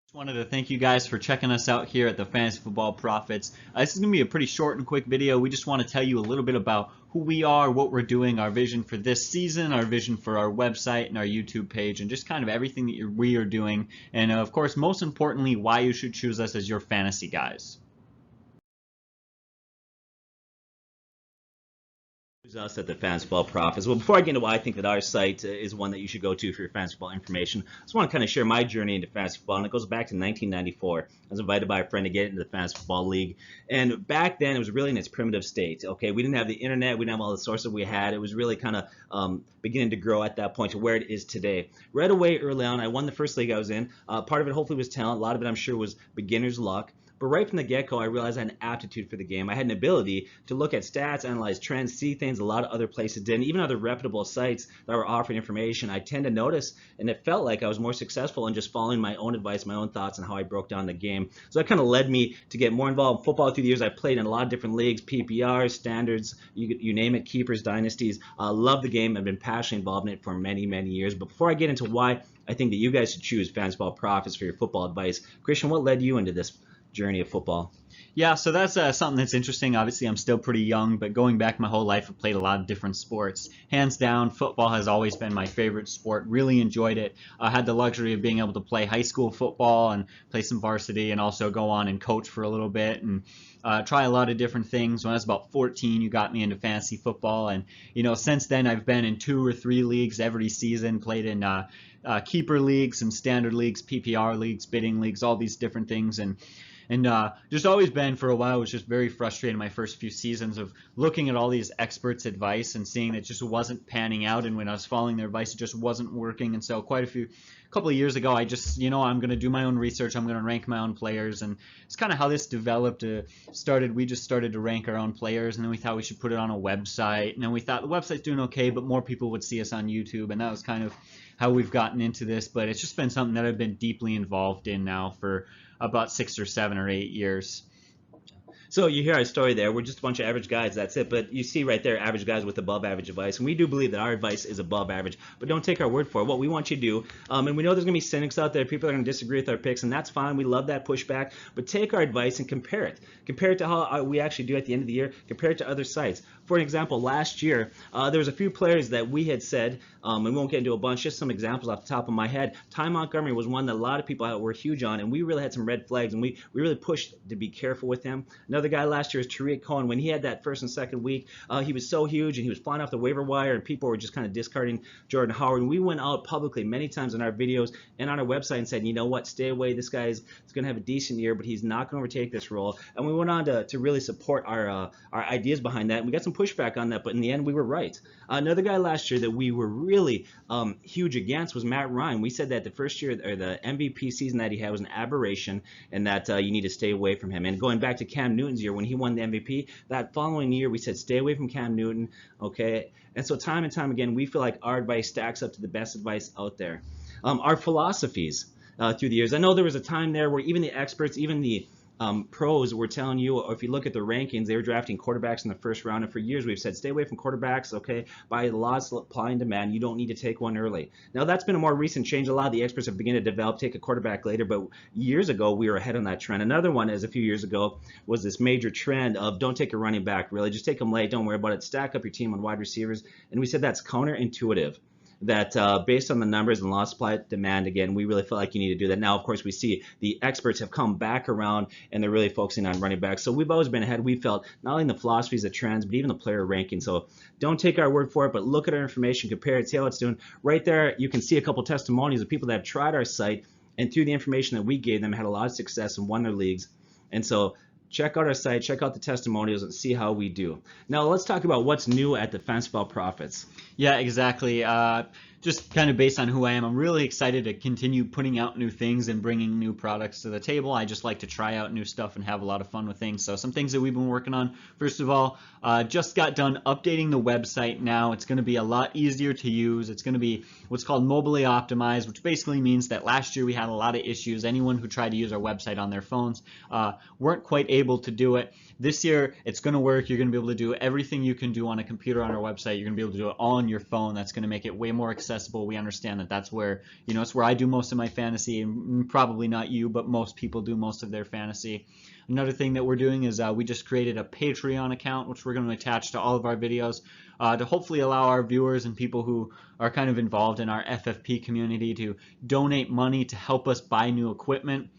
Just wanted to thank you guys for checking us out here at the Fantasy Football Profits. This is going to be a pretty short and quick video. We just want to tell you a little bit about who we are, what we're doing, our vision for this season, our vision for our website and our YouTube page, and just kind of everything that we are doing. And of course, most importantly, why you should choose us as your fantasy guys. Us at the Fantasy Football Profits. Well, before I get into why I think that our site is one that you should go to for your fantasy football information, I just want to kind of share my journey into fantasy football, and it goes back to 1994. I was invited by a friend to get into the Fantasy Football League, and back then it was really in its primitive state. Okay, we didn't have the internet, we didn't have all the sources we had. It was really kind of beginning to grow at that point to where it is today. Right away, early on, I won the first league I was in. Part of it hopefully was talent. A lot of it, I'm sure, was beginner's luck. But right from the get-go, I realized I had an aptitude for the game. I had an ability to look at stats, analyze trends, see things a lot of other places didn't. Even other reputable sites that were offering information, I tend to notice, and it felt like I was more successful in just following my own advice, my own thoughts, and how I broke down the game. So that kind of led me to get more involved in football through the years. I played in a lot of different leagues, PPRs, standards, you name it, keepers, dynasties. Love the game. I've been passionately involved in it for many, many years. But before I get into why I think that you guys should choose Fantasy Football Profits for your football advice, Christian, what led you into this journey of football? Yeah, so that's something that's interesting. Obviously, I'm still pretty young, but going back my whole life, I've played a lot of different sports. Hands down, football has always been my favorite sport. Really enjoyed it. I had the luxury of being able to play high school football and play some varsity, and also go on and coach for a little bit and try a lot of different things. When I was about 14, you got me into fantasy football, and since then I've been in 2 or 3 leagues every season. Played in keeper leagues, some standard leagues, PPR leagues, bidding leagues, all these different things, and just always been for a while. Was just very frustrated in my first few seasons of looking at all these experts' advice and seeing that it just wasn't panning out, and when I was following their advice, it just wasn't working. And so couple of years ago, I just, I'm going to do my own research. I'm going to rank my own players, and it's kind of how this developed. We just started to rank our own players, and then we thought we should put it on a website, and then we thought the website's doing okay, but more people would see us on YouTube, and that was kind of how we've gotten into this. But it's just been something that I've been deeply involved in now for about 6 or 7 or 8 years. So you hear our story there. We're just a bunch of average guys, that's it. But you see right there, average guys with above average advice. And we do believe that our advice is above average. But don't take our word for it. What we want you to do, and we know there's going to be cynics out there. People are going to disagree with our picks, and that's fine. We love that pushback. But take our advice and compare it. Compare it to how we actually do at the end of the year. Compare it to other sites. For an example, last year, there was a few players that we had said, and we won't get into a bunch, just some examples off the top of my head. Ty Montgomery was one that a lot of people were huge on, and we really had some red flags, and we really pushed to be careful with him. Another guy last year is Tariq Cohen. When he had that first and second week, he was so huge, and he was flying off the waiver wire, and people were just kind of discarding Jordan Howard. And we went out publicly many times in our videos and on our website and said, you know what, stay away. This guy is going to have a decent year, but he's not going to overtake this role. And we went on to really support our ideas behind that. And we got some pushback on that, but in the end, we were right. Another guy last year that we were really huge against was Matt Ryan. We said that the first year, or the MVP season that he had, was an aberration, and that you need to stay away from him. And going back to Cam Newton's year when he won the MVP, that following year we said stay away from Cam Newton. Okay, and so time and time again, we feel like our advice stacks up to the best advice out there. Our philosophies through the years. I know there was a time there where even the experts, even the pros were telling you, or if you look at the rankings, they were drafting quarterbacks in the first round, and for years we've said stay away from quarterbacks. Okay, by the law of supply and demand, you don't need to take one early. Now that's been a more recent change. A lot of the experts have begun to develop take a quarterback later, but years ago we were ahead on that trend. Another one, as a few years ago, was this major trend of don't take a running back really, just take them late, don't worry about it, stack up your team on wide receivers. And we said that's counterintuitive, that based on the numbers and law of supply demand, again, we really feel like you need to do that. Now, of course, we see the experts have come back around, and they're really focusing on running backs. So we've always been ahead. We felt not only in the philosophies, the trends, but even the player ranking. So don't take our word for it, but look at our information, compare it, see how it's doing. Right there, you can see a couple testimonials of people that have tried our site, and through the information that we gave them, had a lot of success and won their leagues. And so check out our site, check out the testimonials, and see how we do. Now let's talk about what's new at the Fantasy Football Profits. Yeah, exactly. Just kind of based on who I am, I'm really excited to continue putting out new things and bringing new products to the table. I just like to try out new stuff and have a lot of fun with things. So some things that we've been working on. First of all, just got done updating the website now. It's going to be a lot easier to use. It's going to be what's called mobily optimized, which basically means that last year we had a lot of issues. Anyone who tried to use our website on their phones weren't quite able to do it. This year, it's going to work. You're going to be able to do everything you can do on a computer on our website. You're going to be able to do it all on your phone. That's going to make it way more accessible accessible. We understand that that's where, it's where I do most of my fantasy, and probably not you, but most people do most of their fantasy. Another thing that we're doing is we just created a Patreon account, which we're going to attach to all of our videos to hopefully allow our viewers and people who are kind of involved in our FFP community to donate money to help us buy new equipment.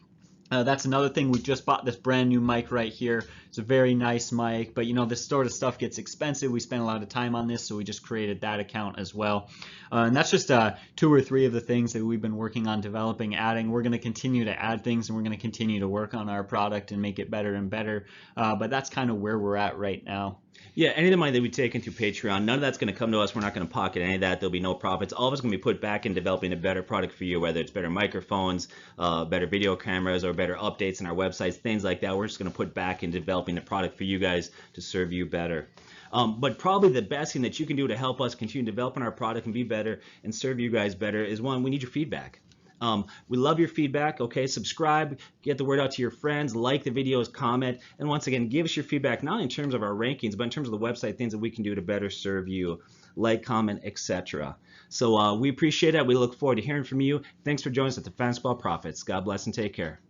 That's another thing. We just bought this brand new mic right here. It's a very nice mic, but this sort of stuff gets expensive. We spend a lot of time on this, so we just created that account as well. And that's just 2 or 3 of the things that we've been working on developing, adding. We're going to continue to add things, and we're going to continue to work on our product and make it better and better. But that's kind of where we're at right now. Yeah, any of the money that we take into Patreon, none of that's going to come to us. We're not going to pocket any of that. There'll be no profits. All of it's going to be put back in developing a better product for you, whether it's better microphones, better video cameras, or better updates on our websites, things like that. We're just going to put back in developing a product for you guys to serve you better. But probably the best thing that you can do to help us continue developing our product and be better and serve you guys better is, one, we need your feedback. We love your feedback. Okay, subscribe, get the word out to your friends, like the videos, comment, and once again, give us your feedback, not in terms of our rankings, but in terms of the website, things that we can do to better serve you. Like, comment, etc. So we appreciate it. We look forward to hearing from you. Thanks for joining us at the Fantasy Football Prophets. God bless and take care.